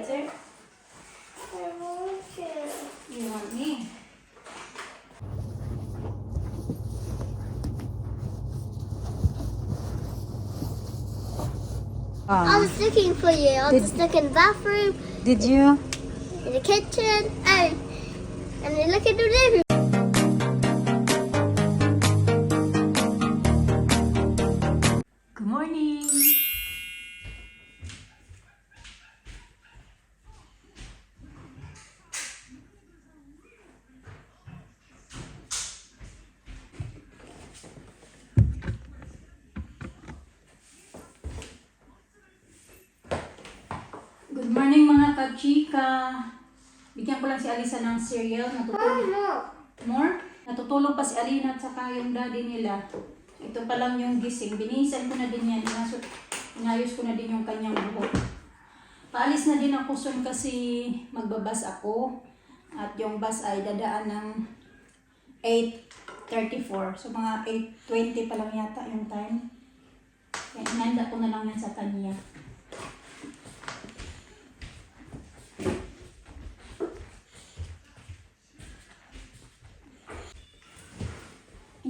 later? I want to. You want me? I was looking for you. I was looking in the bathroom, Did you? in the kitchen, and then look in the living room. Good morning! Good morning mga kachika! Bigyan ko lang si Alisa ng cereal. Natutulog. More? Natutulog pa si Alina at saka yung daddy nila. Ito pa lang yung gising. Binihisan ko na din yan. Inayos ko na din yung kanyang buhok. Paalis na din ako soon kasi magbabas ako. At yung bus ay dadaan ng 8:34. So mga 8:20 pa lang yata yung time. Kaya inanda ko na lang yan sa kanya.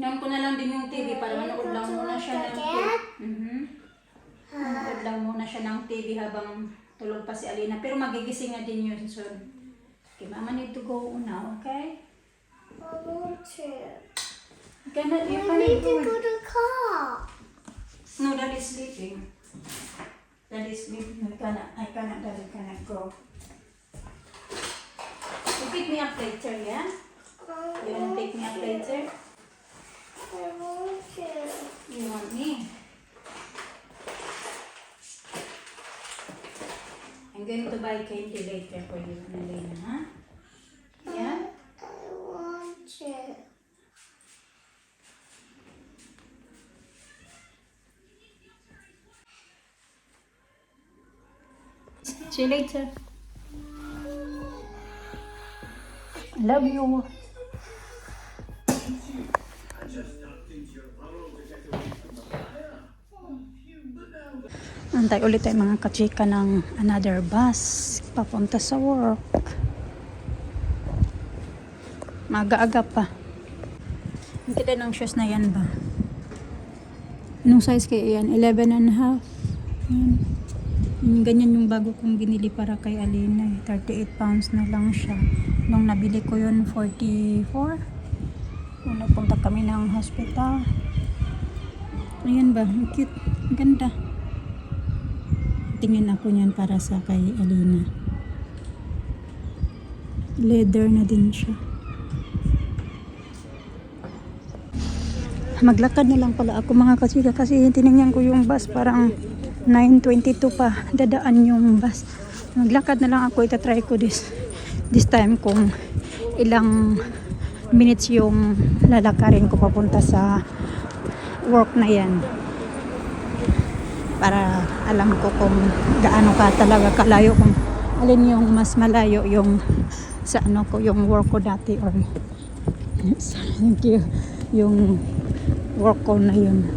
Inan ko na lang din yung TV para manood lang muna siya ng TV. Manood lang muna siya ng TV habang tulog pa si Alina. Pero magigising na din yun soon. Okay, Mama need to go now, okay? I want to. You I need to go to the car. No, Dad is sleeping. Dad is sleeping. I cannot, Daddy cannot go. You pick me up later, yeah? You wanna pick me up later? I want to. You want me? I'm going to buy candy later for you, Alina, huh? Yeah? I want to. See you later. I love you. Antay ulit tayo mga kachika ng another bus papunta sa work. Maaga-aga pa. Ang kita ng shoes na yan ba? Anong size kaya yan? 11 and a half. Yan. Ganyan yung bago kong binili para kay Alina. 38 pounds na lang siya. Nung nabili ko yun 44. Nung nagpunta kami ng hospital. Ayan ba? Ang cute. Ang ganda. Tingin ako niyan para sa kay Alina. Leather na din siya. Maglakad na lang pala ako mga kachika kasi tinignan ko yung bus parang 9:22 pa dadaan yung bus. Maglakad na lang ako. Itatry ko this time kung ilang minutes yung lalakarin ko papunta sa work na yan. Para alam ko kung gaano ka talaga kalayo, kung alin yung mas malayo yung sa ano ko, yung work ko dati or thank you, yung work ko na yun.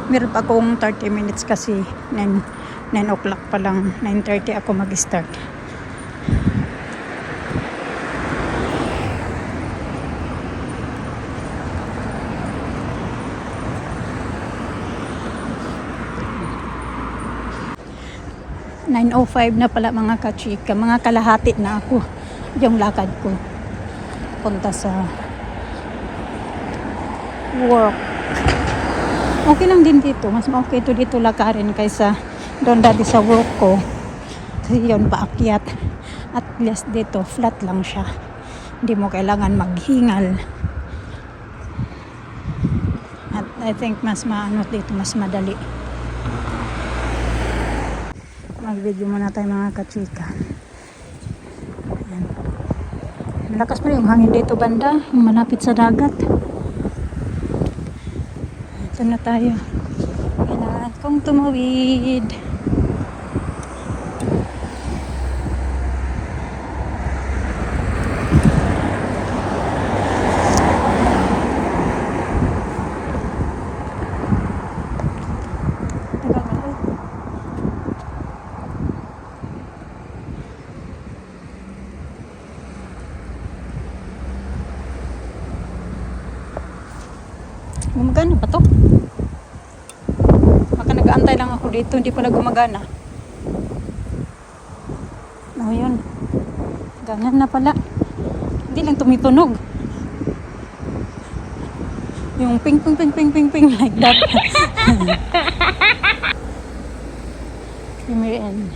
Meron pa akong 30 minutes kasi 9 o'clock pa lang, 9:30 ako mag-start. (9:05) na pala mga kachika, mga kalahati na ako yung lakad ko punta sa work. Okay lang din dito, mas okay to dito lakarin kaysa doon dati sa work ko kasi yun paakyat. At least dito flat lang siya, hindi mo kailangan maghingal. At I think mas maano dito, mas madali. Mag-video muna tayo mga kachika. Ayan. Malakas pa yung hangin dito banda, yung malapit sa dagat. Ito na tayo. Kailangan kong tumawid. Gumagana ba to? Baka nag-aantay lang ako dito, hindi pala gumagana. Oh, yun. Ganyan na pala. Hindi lang tumitunog. Yung ping ping ping ping ping ping like that. Creamery N.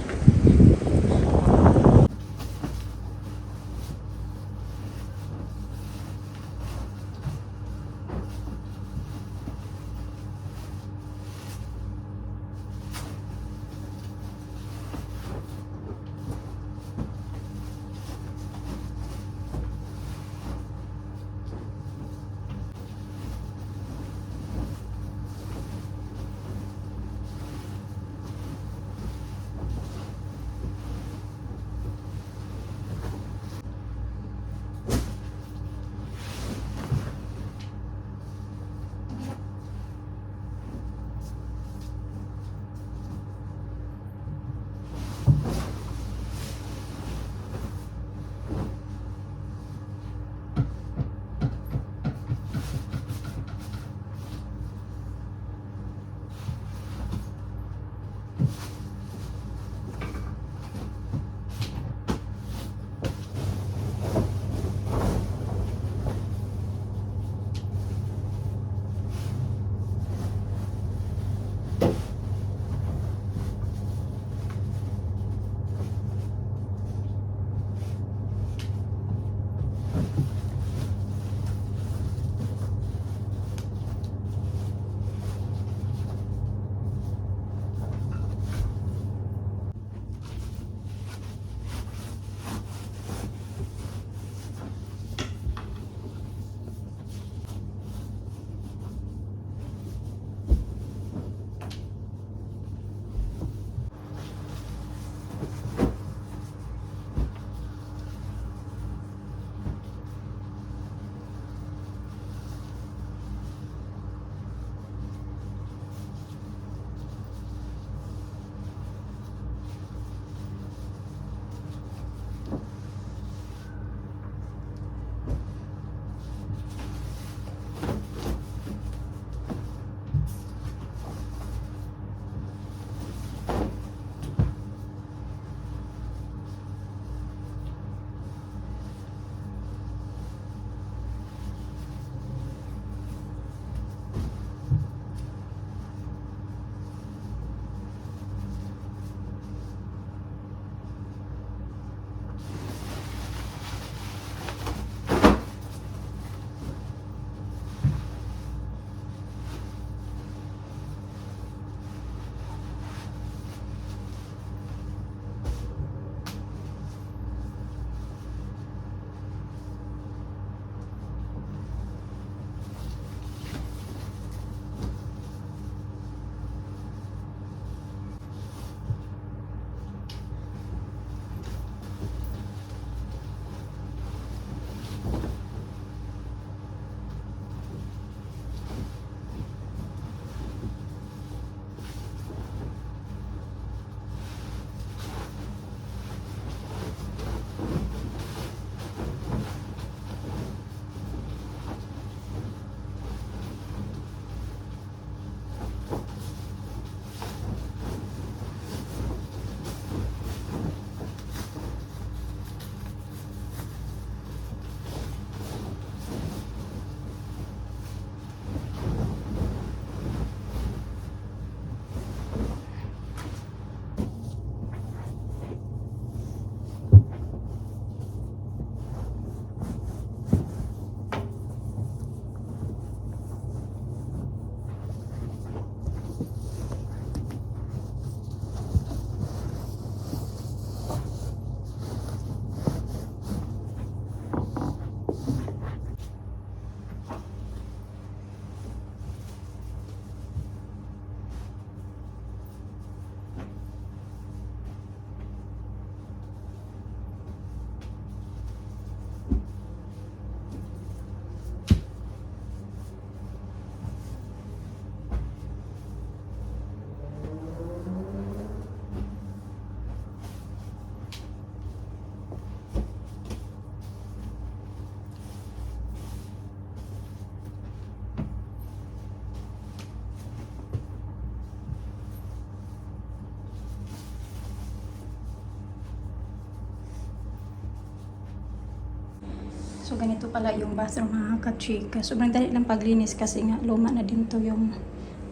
So ganito pala yung bathroom mga kachika. Sobrang dali lang paglinis kasi nga luma na din to yung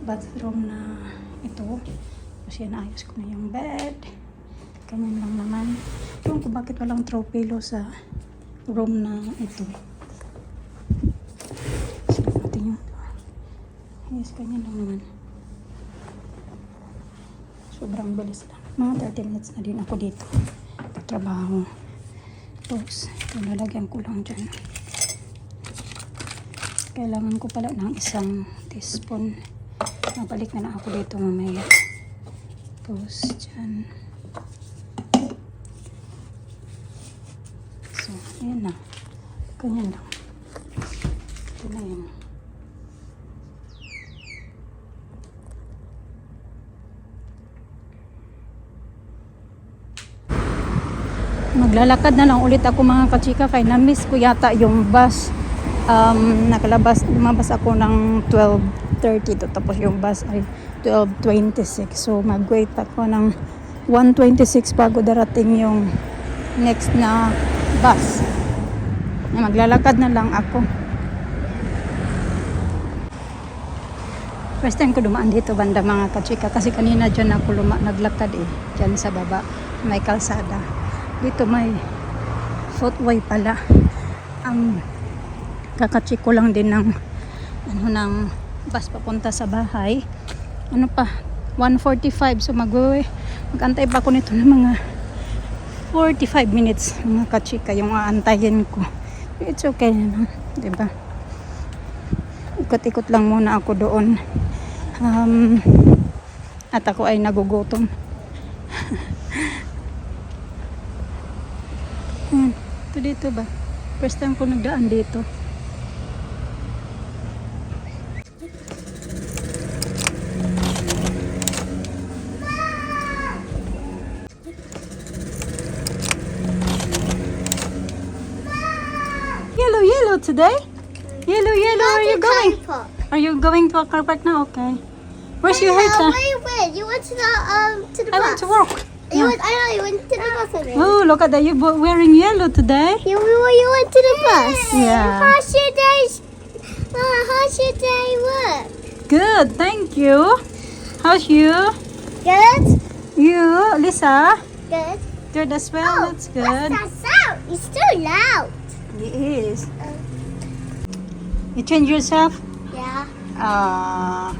bathroom na ito. Kasi naayos ko na yung bed. Ganyan lang naman. Ewan ko bakit walang throw pillow sa room na ito. So natin yung yes, ganyan lang naman. Sobrang bilis lang. Mga 30 minutes na din ako dito. Trabaho. Tapos, ito nalagyan ko lang dyan. Kailangan ko pala ng isang teaspoon. Mabalik na lang ako dito mamaya. Tapos, dyan. So, ayan na. Ganyan lang. Ito na yan. Maglalakad na lang ulit ako mga kachika kay na-miss ko yata yung bus. Lumabas ako ng 12:30 to, tapos yung bus ay 12:26. So mag-wait ako ng 1:26 bago darating yung next na bus. Maglalakad na lang ako. First time ko dumaan dito banda mga kachika kasi kanina dyan ako naglakad dyan sa baba may kalsada. Dito may footway pala. Kakacheck ko lang din ng ng bus papunta sa bahay. Ano pa? 1:45. So mag-antay pa ako nito ng mga 45 minutes mga kachika yung aantayin ko. It's okay naman, 'di ba? Ikot-ikot lang muna ako doon. At ako ay nagugutom. Ito dito ba? First time ko nagdaan dito. Yellow today? Yellow, where are you going? Are you going to a car park now? Okay. Where's your hair? Wait. You went to the bus. I went to work. You went to the bus with me. Oh, look at that. You're wearing yellow today. You went to the bus. Yeah. How's your day work? Good, thank you. How's you? Good. You, Lisa? Good. Good as well. That's good. What's that sound? It's too loud. It is. You change yourself? Yeah. Uh,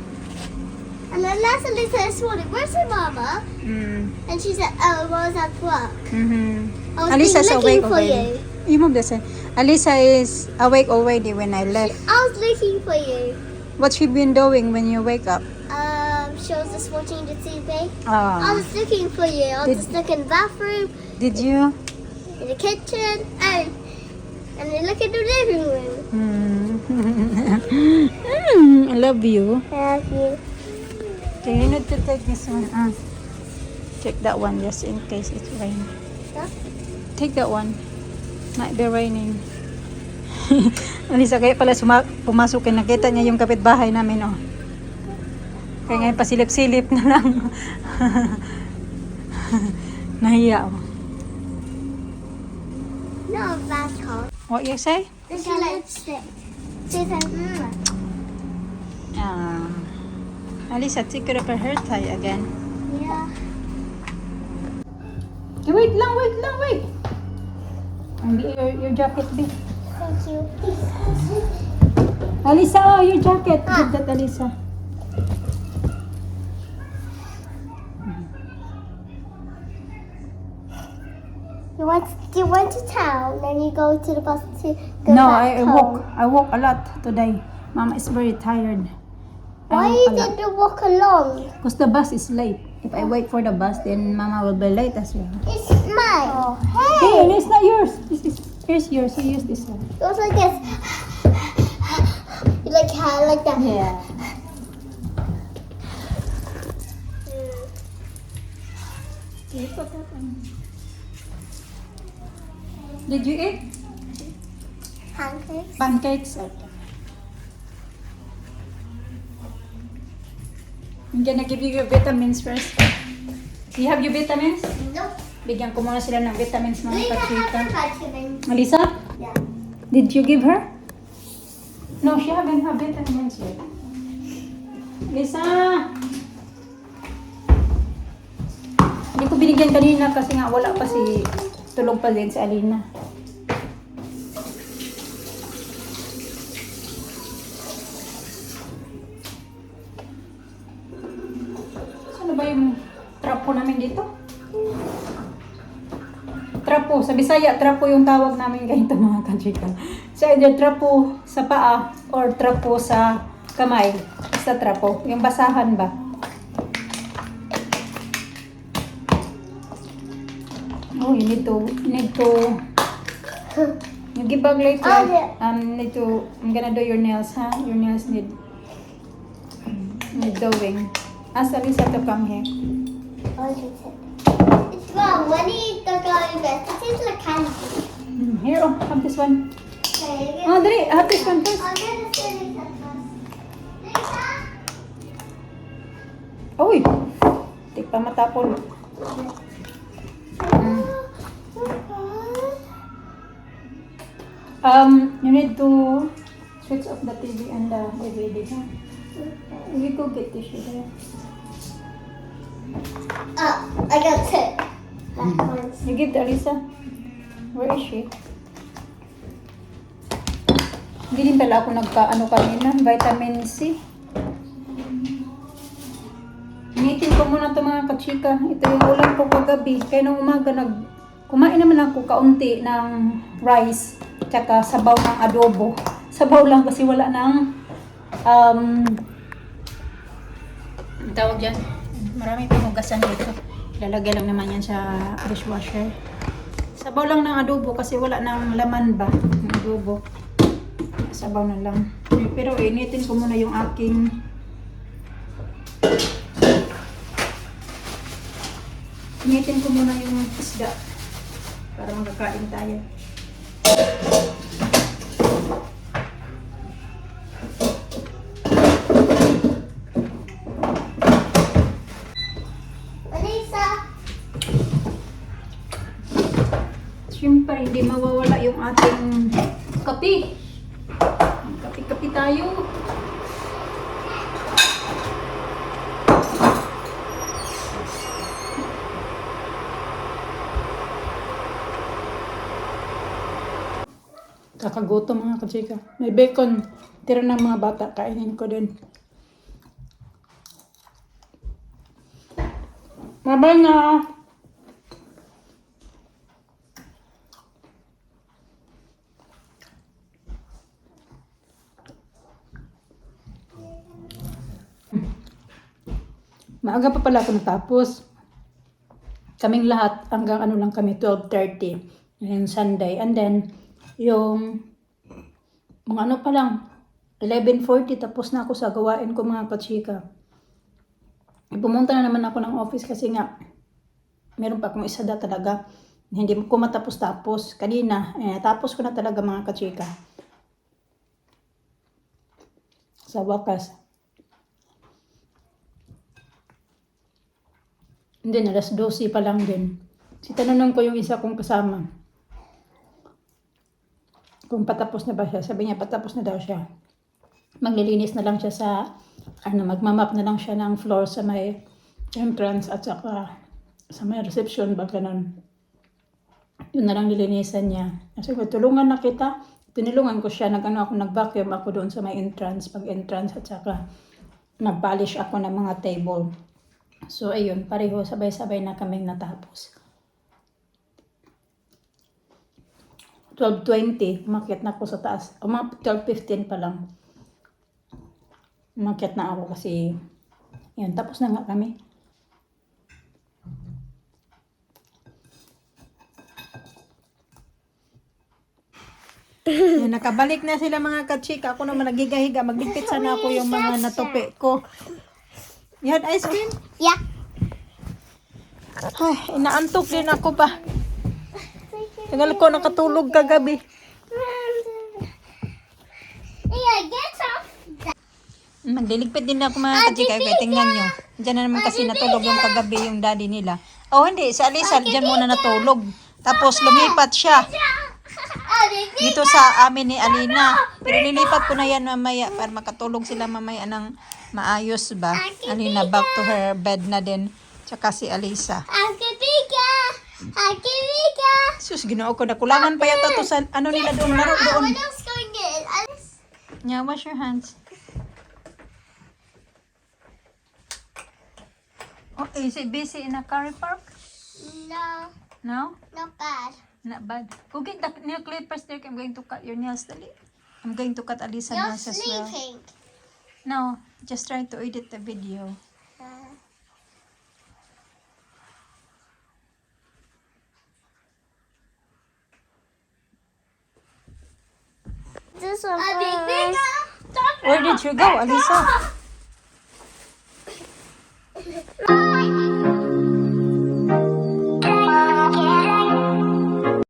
And then Leslie said this morning, where's your mama? And she said, oh, I was at work. I was Alisa's looking awake for already. you. You move this. Alisa is awake already when I left. I was looking for you. What she been doing when you wake up? She was just watching the TV. I Ah, was looking for you. I was just looking in the bathroom, did you? in the kitchen, and then look in the living room. I love you. I love you. Okay, you need to take this one. Take that one just in case it's raining. Huh? Take that one. Might be raining. Alisa, kaya pala pumasok yung nakita niya yung kapitbahay namin, oh. Kaya ngayon pasilip-silip na lang. Nahiya, oh. No, that's hot. What you say? It's lipstick. She said, Alisa, take it up her hair tie again. yeah. Hey, wait lang. Your jacket, babe. Thank you. Alisa, oh, your jacket. Give that, Alisa. You went to town, then you go to the bus to go No, back I home. walk a lot today. Mama is very tired. Why you didn't walk along? Because the bus is late. If I wait for the bus, then Mama will be late as well. It's mine. Oh, Hey, hey. it's not yours. Here's yours. So use this one. It was like this. You like that. Yeah. Did you eat Pancakes. pancakes? Okay. I'm gonna give you your vitamins first. Do you have your vitamins? Nope. Bigyan ko muna sila ng vitamins mga We can have kachika. the vitamins. Alisa, Yeah. Did you give her? No, she haven't had vitamins yet. Lisa! Hindi ko binigyan kanina kasi nga wala pa si tulog pa din si Alina. Ano ba yung trapo namin dito? Trapo, sa Bisaya, trapo yung tawag namin ganito mga kachika. So either trapo sa paa or trapo sa kamay. Basta trapo, yung basahan ba? Oh, you need to you give back later. I'm gonna do your nails, huh? Your nails need doing. Ask Alisa to come here. It's wrong. When you eat the garlic bread, it tastes like candy. Here, oh, have this one. Okay, Oh, dali, have this one first. I'm gonna say Lisa first. Lisa? Uy, di pa matapon. You need to switch off the TV and the DVD, huh? You go get tissue there. Oh, I got two. Left ones. You give to Alisa. Where is she? Hindi din pala ako nagka-ano kanina, vitamin C. Initin ko muna ito mga kachika. Ito yung ulam ko kagabi. Kaya nung umaga kumain naman ako kaunti ng rice tsaka sabaw ng adobo. Sabaw lang kasi wala ng ang tawag dyan. Marami pang hugasan dito. Lalagay lang naman yan sa dishwasher. Sabaw lang ng adobo kasi wala ng laman ba ng adobo. Sabaw na lang. Pero initin ko muna yung aking initin ko muna yung isda para makakain tayo. Lisa? Siyempre, hindi mawawala yung ating kape. Kape-kape tayo. Kakagutom mga kachika. May bacon. Tira ng mga bata. Kainin ko din. Bye-bye na. Maaga pa pala ako natapos. Kaming lahat hanggang ano lang kami 12:30 yung Sunday. And then yung mga ano pa lang 11:40 tapos na ako sa gawain ko mga kachika. Pumunta na naman ako ng office kasi nga meron pa akong isa talaga hindi ko matapos-tapos kanina. Tapos ko na talaga mga kachika. Sa wakas. Hindi na, alas 12 pa lang din. Tanong ko yung isa kong kasama. Kung patapos na ba siya. Sabi niya, patapos na daw siya. Maglilinis na lang siya sa, magmamap na lang siya ng floor sa may entrance at saka sa may reception, ba ganun. Yun na lang nilinisan niya. Kasi tulungan na kita. Tinulungan ko siya. Nag-vacuum ako doon sa may entrance, pag-entrance at saka nag-polish ako ng mga table. So, ayun, pareho, sabay-sabay na kaming natapos. 12:20, umakyat na ako sa taas. Mga 12:15 pa lang. Umakyat na ako kasi, yun, tapos na nga kami. Yan, nakabalik na sila mga kachika. Ako naman nagigahiga. Magligpit sana ako yung mga natupi ko. You had ice cream? Yeah. Ay, inaantok din ako pa. Tagal ko nakatulog kagabi. Yeah, get off. Magliligpit din ako mga kachika. Kaya tingnan nyo. Diyan na naman kasi natulog yung kagabi yung daddy nila. Oh, hindi. Sa Alisa, diyan muna natulog. Tapos lumipat siya. dito sa amin ni Alina. Pero nilipat ko na yan mamaya para makatulog sila mamaya ng maayos ba. Alina back to her bed na din. Tsaka si Alisa. Sus, ginoo ko na. Kulangan pa yata to sa ano nila doon. Laro doon. What else going in? Yeah, wash your hands. Oh, is it busy in a car park? No, No? not bad. Not bad. Go get the nail clippers there. I'm going to cut your nails, dali. I'm going to cut Alisa You're nails as well. sleeping. No, just trying to edit the video. This one first. Where did you go, Alisa?